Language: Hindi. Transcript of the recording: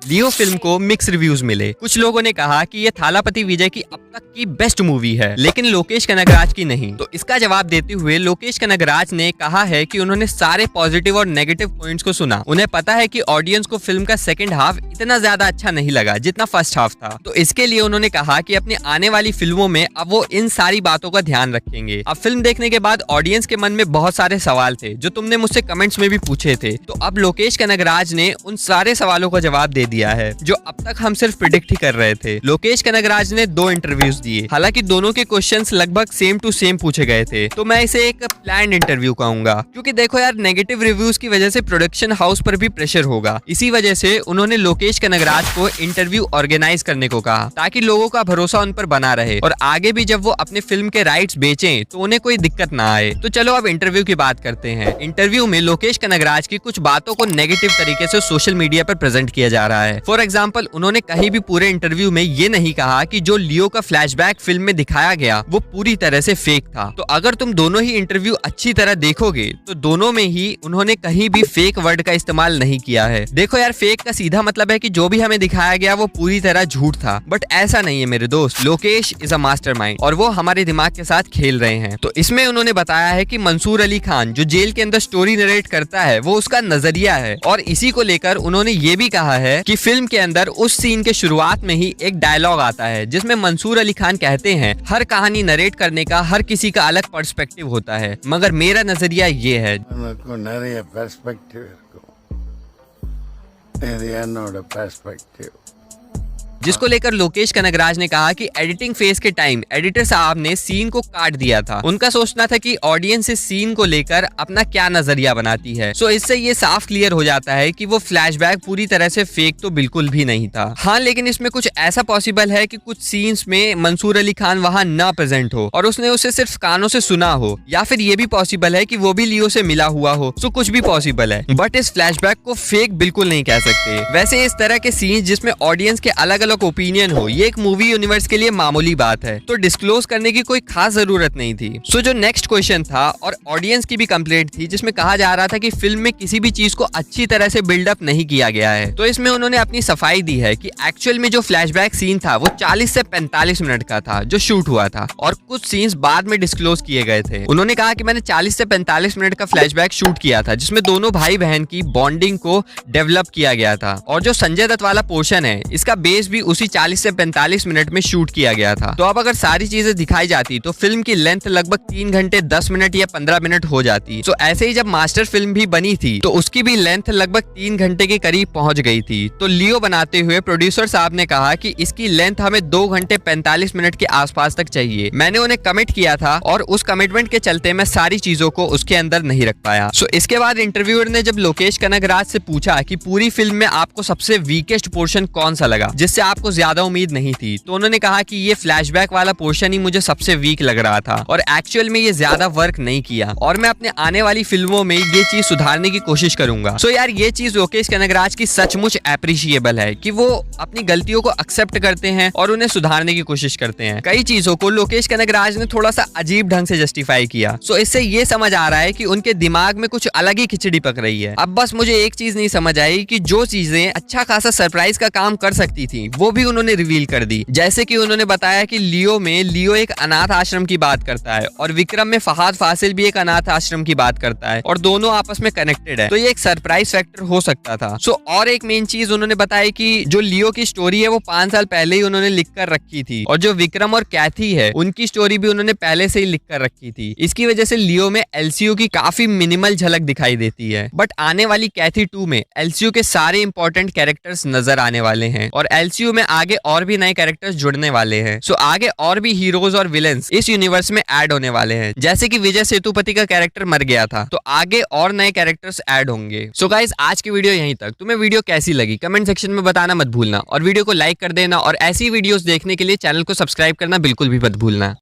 लियो फिल्म को मिक्स रिव्यूज मिले। कुछ लोगों ने कहा कि ये थालापति विजय की अब तक की बेस्ट मूवी है, लेकिन लोकेश कनगराज की नहीं। तो इसका जवाब देते हुए लोकेश कनगराज ने कहा है कि उन्होंने सारे पॉजिटिव और नेगेटिव पॉइंट्स को सुना। उन्हें पता है कि ऑडियंस को फिल्म का सेकंड हाफ इतना ज्यादा अच्छा नहीं लगा जितना फर्स्ट हाफ था। तो इसके लिए उन्होंने कहा कि अपनी आने वाली फिल्मों में अब वो इन सारी बातों का ध्यान रखेंगे। अब फिल्म देखने के बाद ऑडियंस के मन में बहुत सारे सवाल थे जो तुमने मुझसे कमेंट्स में भी पूछे थे। तो अब लोकेश कनगराज ने उन सारे सवालों का जवाब दे दिया है जो अब तक हम सिर्फ प्रिडिक्ट ही कर रहे थे। लोकेश कनगराज ने 2 इंटरव्यूज दिए, हालांकि दोनों के क्वेश्चंस लगभग सेम टू सेम पूछे गए थे। तो मैं इसे एक प्लान्ड इंटरव्यू कहूंगा, क्योंकि देखो यार, नेगेटिव रिव्यूज की वजह से प्रोडक्शन हाउस पर भी प्रेशर होगा। इसी वजह से उन्होंने लोकेश कनगराज को इंटरव्यू ऑर्गेनाइज करने को कहा, ताकि लोगों का भरोसा उन पर बना रहे और आगे भी जब वो अपने फिल्म के राइट्स बेचें तो उन्हें कोई दिक्कत ना आए। तो चलो अब इंटरव्यू की बात करते हैं। इंटरव्यू में लोकेश कनगराज की कुछ बातों को नेगेटिव तरीके से सोशल मीडिया पर प्रेजेंट किया जा रहा है। फॉर एग्जाम्पल, उन्होंने कहीं भी पूरे इंटरव्यू में ये नहीं कहा कि जो लियो का फ्लैशबैक फिल्म में दिखाया गया वो पूरी तरह से फेक था। तो अगर तुम दोनों ही इंटरव्यू अच्छी तरह देखोगे तो दोनों में ही उन्होंने कहीं भी फेक वर्ड का इस्तेमाल नहीं किया है। देखो यार, फेक का सीधा मतलब है कि जो भी हमें दिखाया गया वो पूरी तरह झूठ था, बट ऐसा नहीं है मेरे दोस्त। लोकेश इज अ मास्टरमाइंड और वो हमारे दिमाग के साथ खेल रहे हैं। तो इसमें उन्होंने बताया है कि मंसूर अली खान जो जेल के अंदर स्टोरी नरेट करता है वो उसका नजरिया है, और इसी को लेकर उन्होंने ये भी कहा है कि फिल्म के अंदर उस सीन के शुरुआत में ही एक डायलॉग आता है जिसमें मंसूर अली खान कहते हैं, हर कहानी नरेट करने का हर किसी का अलग पर्सपेक्टिव होता है, मगर मेरा नजरिया ये है। जिसको लेकर लोकेश कनगराज ने कहा कि एडिटिंग फेज के टाइम एडिटर साहब ने सीन को काट दिया था। उनका सोचना था कि ऑडियंस इस सीन को लेकर अपना क्या नजरिया बनाती है। सो इससे ये साफ क्लियर हो जाता है कि वो फ्लैशबैक पूरी तरह से फेक तो बिल्कुल भी नहीं था। हाँ, लेकिन इसमें कुछ ऐसा पॉसिबल है कि कुछ सीन्स में मंसूर अली खान वहां ना प्रेजेंट हो और उसने उसे सिर्फ कानों से सुना हो, या फिर ये भी पॉसिबल है कि वो भी लियो से मिला हुआ हो। सो कुछ भी पॉसिबल है, बट इस फ्लैशबैक को फेक बिल्कुल नहीं कह सकते। वैसे इस तरह के सीन्स जिसमें ऑडियंस के अलग अलग ओपिनियन हो, ये एक मूवी यूनिवर्स के लिए मामूली बात है, तो डिस्क्लोज करने की कोई खास जरूरत नहीं थी। सो जो नेक्स्ट क्वेश्चन था और ऑडियंस की भी कंप्लेंट थी जिसमें कहा जा रहा था कि फिल्म में किसी भी चीज को अच्छी तरह से बिल्डअप नहीं किया गया है, तो इसमें उन्होंने अपनी सफाई दी है कि एक्चुअल में जो फ्लैशबैक सीन था वो 40 से 45 मिनट का था जो शूट हुआ था, और कुछ सीन्स बाद में डिस्क्लोज किए गए थे। उन्होंने कहा कि मैंने 40 से 45 मिनट का फ्लैशबैक शूट किया था जिसमें दोनों भाई बहन की बॉन्डिंग को डेवलप किया गया था, और जो संजय दत्त वाला पोर्शन है इसका बेस भी उसी 40 से 45 मिनट में शूट किया गया था। तो अब अगर सारी चीजें दिखाई जाती तो फिल्म की लेंथ लगभग 3 घंटे 10 मिनट या 15 मिनट हो जाती। तो ऐसे ही जब मास्टर फिल्म भी बनी थी तो उसकी भी लेंथ लगभग 3 घंटे के करीब पहुंच गई थी। तो लियो बनाते हुए प्रोड्यूसर साहब ने कहा कि इसकी लेंथ हमें 2 घंटे 45 मिनट के आसपास तक चाहिए। मैंने उन्हें कमिट किया था और उस कमिटमेंट के चलते मैं सारी चीजों को उसके अंदर नहीं रख पाया। सो इसके बाद इंटरव्यूअर ने जब लोकेश कनगराज से पूछा कि पूरी फिल्म में आपको सबसे वीकेस्ट पोर्शन कौन सा लगा, जिससे आपको ज्यादा उम्मीद नहीं थी, तो उन्होंने कहा कि ये फ्लैशबैक वाला पोर्शन ही मुझे सबसे वीक लग रहा था और एक्चुअल में ये ज्यादा वर्क नहीं किया, और मैं अपने आने वाली फिल्मों में ये चीज सुधारने की कोशिश करूंगा। सो यार, ये चीज लोकेश कनगराज की सचमुच एप्रिशिएबल है कि वो अपनी गलतियों को एक्सेप्ट करते हैं और उन्हें सुधारने की कोशिश करते हैं। कई चीजों को लोकेश कनगराज ने थोड़ा सा अजीब ढंग से जस्टिफाई किया। सो इससे ये समझ आ रहा है कि उनके दिमाग में कुछ अलग ही खिचड़ी पक रही है। अब बस मुझे एक चीज नहीं समझ आई कि जो चीजें अच्छा खासा सरप्राइज का काम कर सकती थी वो भी उन्होंने रिवील कर दी। जैसे कि उन्होंने बताया कि लियो एक अनाथ आश्रम की बात करता है और विक्रम में फहाद फासिल भी एक अनाथ आश्रम की बात करता है और दोनों आपस में कनेक्टेड है। तो ये एक सरप्राइज फैक्टर हो सकता था। सो और एक मेन चीज उन्होंने बताई कि जो लियो की स्टोरी है वो 5 साल पहले ही उन्होंने लिख कर रखी थी, और जो विक्रम और कैथी है उनकी स्टोरी भी उन्होंने पहले से ही लिख कर रखी थी। इसकी वजह से लियो में एलसीयू की काफी मिनिमल झलक दिखाई देती है, बट आने वाली कैथी 2 में एलसीयू के सारे इंपॉर्टेंट कैरेक्टर्स नजर आने वाले हैं और एलसीयू में आगे और भी नए कैरेक्टर्स जुड़ने वाले हैं। सो आगे और भी हीरोज और विलेंस इस यूनिवर्स में ऐड होने वाले हैं। जैसे कि विजय सेतुपति का कैरेक्टर मर गया था, तो आगे और नए कैरेक्टर्स ऐड होंगे। सो गाइस, आज की वीडियो यहीं तक। तुम्हें वीडियो कैसी लगी कमेंट सेक्शन में बताना मत भूलना, और वीडियो को लाइक कर देना, और ऐसी वीडियोस देखने के लिए चैनल को सब्सक्राइब करना बिल्कुल भी मत भूलना।